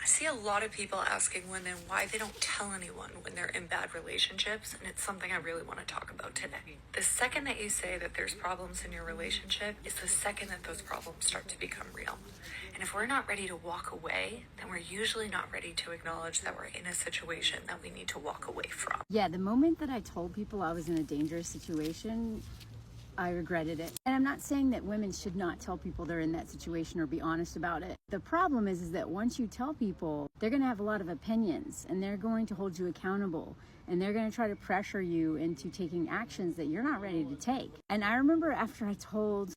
see a lot of people asking women why they don't tell anyone when they're in bad relationships, and it's something I really want to talk about today. The second that you say that there's problems in your relationship is the second that those problems start to become real. And if we're not ready to walk away, then we're usually not ready to acknowledge that we're in a situation that we need to walk away from. Yeah, the moment that I told people I was in a dangerous situation, I regretted it. And I'm not saying that women should not tell people they're in that situation or be honest about it. The problem is that once you tell people, they're going to have a lot of opinions and they're going to hold you accountable and they're going to try to pressure you into taking actions that you're not ready to take. And I remember after I told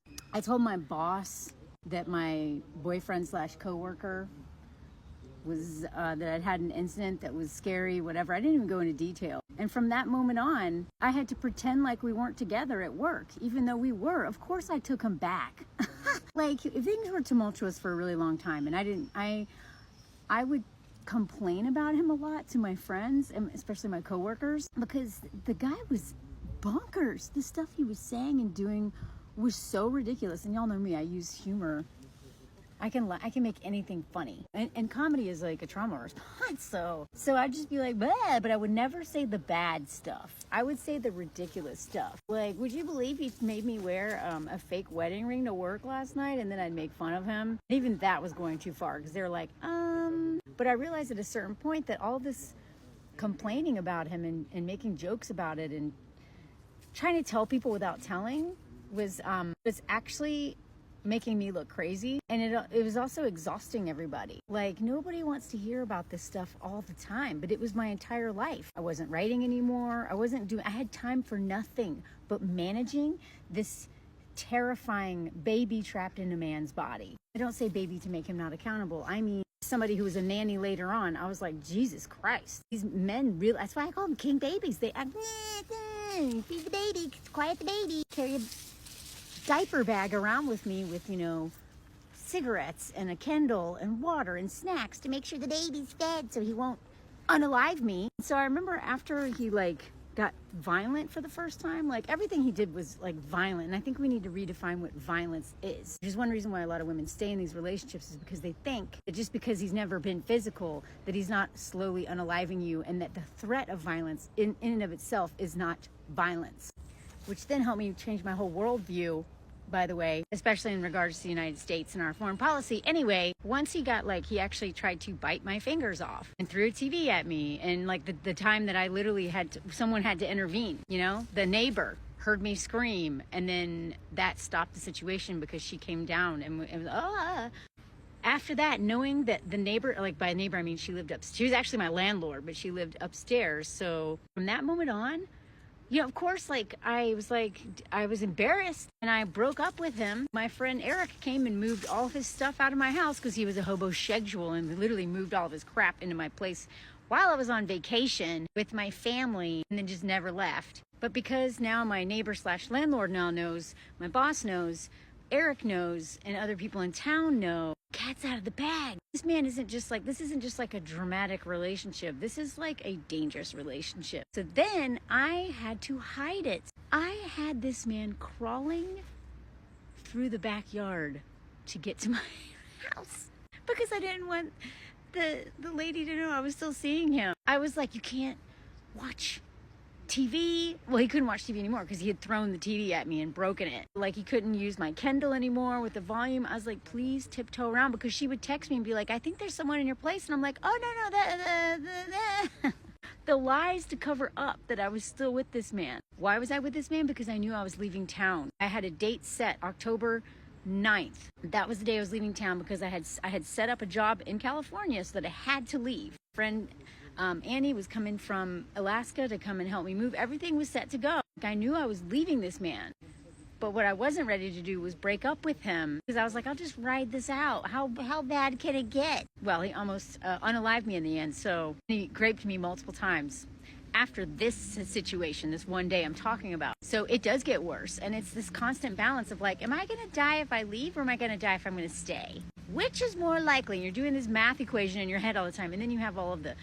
my boss that my boyfriend / coworker was that I'd had an incident that was scary, whatever. I didn't even go into detail. And from that moment on, I had to pretend like we weren't together at work, even though we were. Of course, I took him back. Like, if things were tumultuous for a really long time, and I would complain about him a lot to my friends, and especially my coworkers, because the guy was bonkers. The stuff he was saying and doing was so ridiculous. And y'all know me, I use humor. I can make anything funny, and comedy is like a trauma response. So I'd just be like, bah, but I would never say the bad stuff. I would say the ridiculous stuff. Like, would you believe he made me wear a fake wedding ring to work last night, and then I'd make fun of him? Even that was going too far because they're like, But I realized at a certain point that all this complaining about him and making jokes about it and trying to tell people without telling was actually making me look crazy, and it was also exhausting everybody. Like, nobody wants to hear about this stuff all the time, but it was my entire life. I wasn't writing anymore. I had time for nothing but managing this terrifying baby trapped in a man's body. I don't say baby to make him not accountable. I mean somebody who was a nanny later on. I was like, Jesus Christ, these men really, that's why I call them king babies. They feed the baby, quiet the baby, carry a diaper bag around with me with, cigarettes and a Kindle and water and snacks to make sure the baby's fed so he won't unalive me. So I remember after he got violent for the first time, everything he did was violent. And I think we need to redefine what violence is. Which is one reason why a lot of women stay in these relationships, is because they think that just because he's never been physical, that he's not slowly unaliving you, and that the threat of violence in and of itself is not violence. Which then helped me change my whole worldview, by the way, especially in regards to the United States and our foreign policy. Anyway, once he actually tried to bite my fingers off and threw a TV at me. And the time that I literally someone had to intervene, the neighbor heard me scream, and then that stopped the situation because she came down and it was, After that, knowing that the neighbor, by neighbor, I mean, she lived upstairs. She was actually my landlord, but she lived upstairs. So from that moment on, of course, I was embarrassed, and I broke up with him. My friend Eric came and moved all of his stuff out of my house because he was a hobo schedule, and literally moved all of his crap into my place while I was on vacation with my family, and then just never left. But because now my neighbor / landlord now knows, my boss knows, Eric knows, and other people in town know, cat's out of the bag. This isn't just like a dramatic relationship. This is like a dangerous relationship. So then I had to hide it. I had this man crawling through the backyard to get to my house because I didn't want the lady to know I was still seeing him. I was like, you can't watch TV. Well, he couldn't watch TV anymore because he had thrown the TV at me and broken it. He couldn't use my Kindle anymore with the volume. I was like, please tiptoe around, because she would text me and be like, I think there's someone in your place. And I'm like, oh, no. The lies to cover up that I was still with this man. Why was I with this man? Because I knew I was leaving town. I had a date set, October 9th. That was the day I was leaving town because I had set up a job in California so that I had to leave. Friend Annie was coming from Alaska to come and help me move. Everything was set to go. I knew I was leaving this man. But what I wasn't ready to do was break up with him, because I was like, I'll just ride this out. How bad can it get? Well, he almost unalived me in the end. So he raped me multiple times after this situation, this one day I'm talking about. So it does get worse. And it's this constant balance of am I going to die if I leave, or am I going to die if I'm going to stay? Which is more likely? You're doing this math equation in your head all the time. And then you have all of the,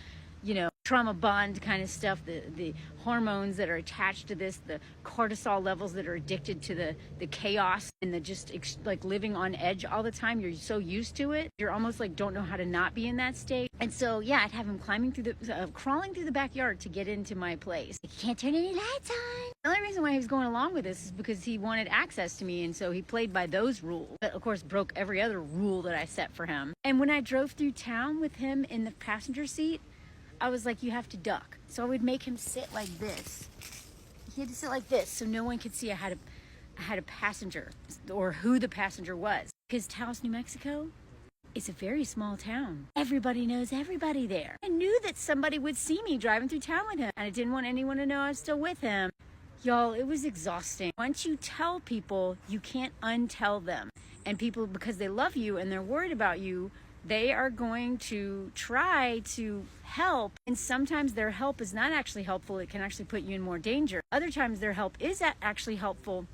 trauma bond kind of stuff, the hormones that are attached to this, the cortisol levels that are addicted to the chaos and the just like living on edge all the time. You're so used to it. You're almost like don't know how to not be in that state. And so, yeah, I'd have him crawling through the backyard to get into my place. Like, you can't turn any lights on. The only reason why he was going along with this is because he wanted access to me, and so he played by those rules, but of course broke every other rule that I set for him. And when I drove through town with him in the passenger seat, I was like, you have to duck. So I would make him sit like this. He had to sit like this so no one could see I had a passenger or who the passenger was. Because Taos, New Mexico is a very small town. Everybody knows everybody there. I knew that somebody would see me driving through town with him, and I didn't want anyone to know I was still with him. Y'all, it was exhausting. Once you tell people, you can't untell them. And people, because they love you and they're worried about you, they are going to try to help. And sometimes their help is not actually helpful. It can actually put you in more danger. Other times their help is actually helpful,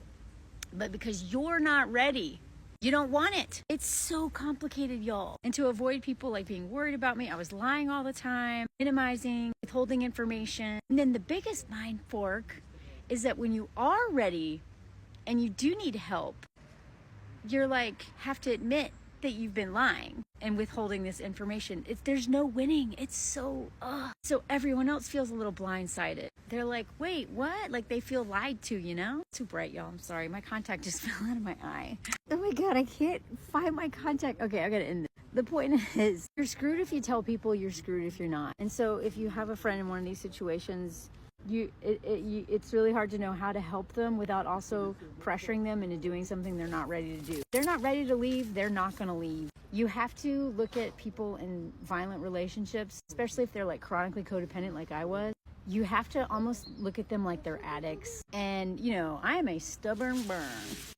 but because you're not ready, you don't want it. It's so complicated, y'all. And to avoid people like being worried about me, I was lying all the time, minimizing, withholding information. And then the biggest mind fork is that when you are ready and you do need help, you're like, have to admit that you've been lying and withholding this information. There's no winning. It's so, so everyone else feels a little blindsided. They're like, wait, what? Like they feel lied to, you know? Too bright, y'all. I'm sorry. My contact just fell out of my eye. Oh my God, I can't find my contact. Okay, I gotta end this. The point is, you're screwed if you tell people, you're screwed if you're not. And so if you have a friend in one of these situations, it's really hard to know how to help them without also pressuring them into doing something they're not ready to do. They're not ready to leave, they're not going to leave. You have to look at people in violent relationships, especially if they're like chronically codependent like I was. You have to almost look at them like they're addicts. And, you know, I am a stubborn burn.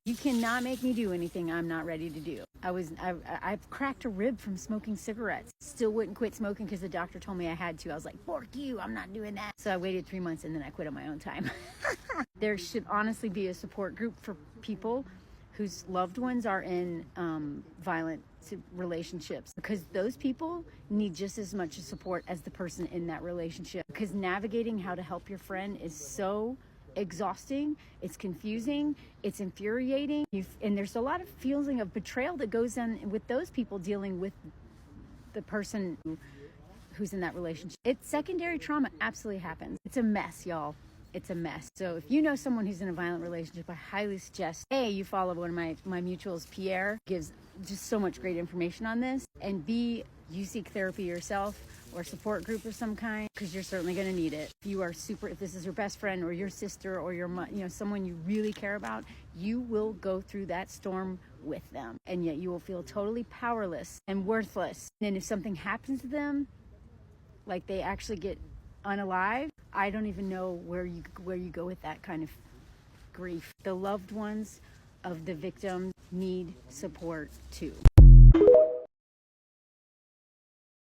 You cannot make me do anything I'm not ready to do. I've cracked a rib from smoking cigarettes. Still wouldn't quit smoking because the doctor told me I had to. I was like, fork you, I'm not doing that. So I waited 3 months and then I quit on my own time. There should honestly be a support group for people whose loved ones are in violent relationships, because those people need just as much support as the person in that relationship, because navigating how to help your friend is so exhausting, it's confusing, it's infuriating, and there's a lot of feeling of betrayal that goes on with those people dealing with the person who's in that relationship. It's secondary trauma absolutely happens. It's a mess, y'all. It's a mess. So if you know someone who's in a violent relationship, I highly suggest, A, you follow one of my mutuals, Pierre, gives just so much great information on this, and B, you seek therapy yourself or support group of some kind, because you're certainly going to need it. If this is your best friend or your sister or your someone you really care about, you will go through that storm with them, and yet you will feel totally powerless and worthless. And if something happens to them, like they actually get unalive, I don't even know where you go with that kind of grief. The loved ones of the victims need support too.